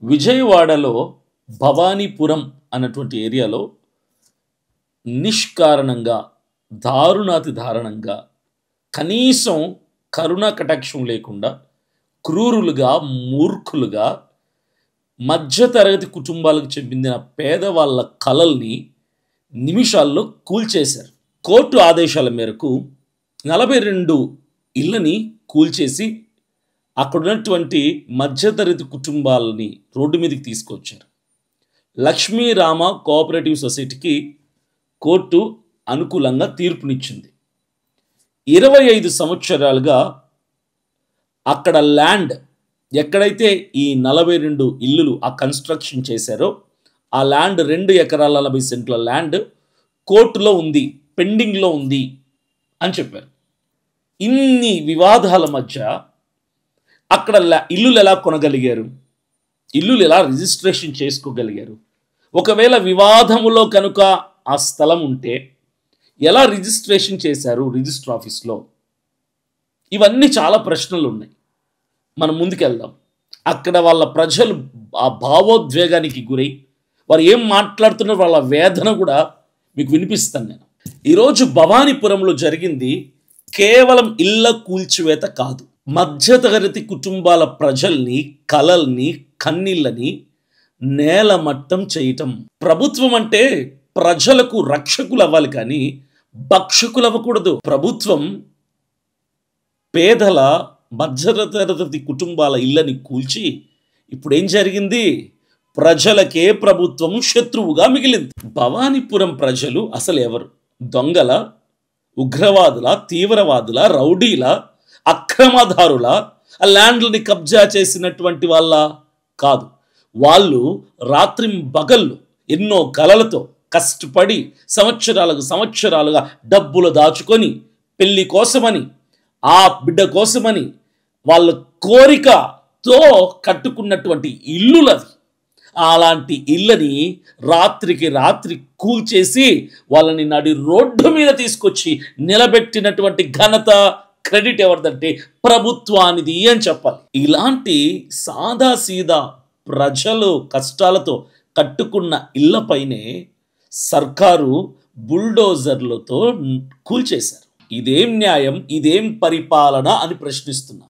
విజయవాడలో భవానీపురం అన్నటువంటి ఏరియాలో నిష్కారణంగా దారుణాతి దారుణంగా కనీసం కరుణ కటాక్షం లేకుండా క్రూరులుగా మూర్ఖులుగా మధ్యతరగతి కుటుంబాలకు చెందిన పేదవాళ్ళ కలల్ని నిమిషాల్లో కూల్చేశారు. కోర్టు ఆదేశాల మేరకు 42 ఇళ్ళని కూల్చేసి అక్కడున్నటువంటి మధ్యతరగతి కుటుంబాలని రోడ్డు మీదకి తీసుకొచ్చారు. లక్ష్మీరామ కోఆపరేటివ్ సొసైటీకి కోర్టు అనుకూలంగా తీర్పునిచ్చింది. 25 సంవత్సరాలుగా అక్కడ ల్యాండ్ ఎక్కడైతే ఈ 42 ఇల్లులు ఆ కన్స్ట్రక్షన్ చేశారో ఆ ల్యాండ్ 2 ఎకరాల 40 సెంట్ల ల్యాండ్ కోర్టులో ఉంది, పెండింగ్లో ఉంది అని చెప్పారు. ఇన్ని వివాదాల మధ్య అక్కడ ఇల్లులు ఎలా కొనగలిగారు, ఇల్లులు ఎలా రిజిస్ట్రేషన్ చేసుకోగలిగారు, ఒకవేళ వివాదములో కనుక ఆ స్థలం ఉంటే ఎలా రిజిస్ట్రేషన్ చేశారు రిజిస్టర్ ఆఫీస్లో, ఇవన్నీ చాలా ప్రశ్నలు ఉన్నాయి. మనం ముందుకెళ్దాం. అక్కడ వాళ్ళ ప్రజలు ఆ భావోద్వేగానికి గురై వారు ఏం మాట్లాడుతున్నారో వాళ్ళ వేదన కూడా మీకు వినిపిస్తాను నేను. ఈరోజు భవానీపురంలో జరిగింది కేవలం ఇళ్ళ కూల్చివేత కాదు, మధ్యతరగతి కుటుంబాల ప్రజల్ని, కలల్ని, కన్నీళ్ళని నేలమట్టం చేయటం. ప్రభుత్వం అంటే ప్రజలకు రక్షకులు అవ్వాలి కానీ భక్షకులు అవ్వకూడదు. ప్రభుత్వం పేదల మధ్యతరగతి కుటుంబాల ఇళ్ళని కూల్చి ఇప్పుడు ఏం జరిగింది, ప్రజలకే ప్రభుత్వం శత్రువుగా మిగిలింది. భవానీపురం ప్రజలు అసలు ఎవరు? దొంగల, ఉగ్రవాదుల, తీవ్రవాదుల, రౌడీల, అక్రమదారుల, ఆ ల్యాండ్లని కబ్జా చేసినటువంటి వాళ్ళ కాదు. వాళ్ళు రాత్రి పగళ్ళు ఎన్నో కలలతో కష్టపడి సంవత్సరాలుగా డబ్బులు దాచుకొని పెళ్లి కోసమని, ఆ బిడ్డ కోసమని వాళ్ళ కోరికతో కట్టుకున్నటువంటి ఇల్లులది. అలాంటి ఇళ్ళని రాత్రికి రాత్రి కూల్చేసి వాళ్ళని నడి రోడ్డు మీద తీసుకొచ్చి నిలబెట్టినటువంటి ఘనత, క్రెడిట్ ఎవరిదంటే ప్రభుత్వానిది అని చెప్పాలి. ఇలాంటి సాదాసీదా ప్రజలు కష్టాలతో కట్టుకున్న ఇళ్లపైనే సర్కారు బుల్డోజర్లతో కూల్చేశారు. ఇదేం న్యాయం, ఇదేం పరిపాలన అని ప్రశ్నిస్తున్నా.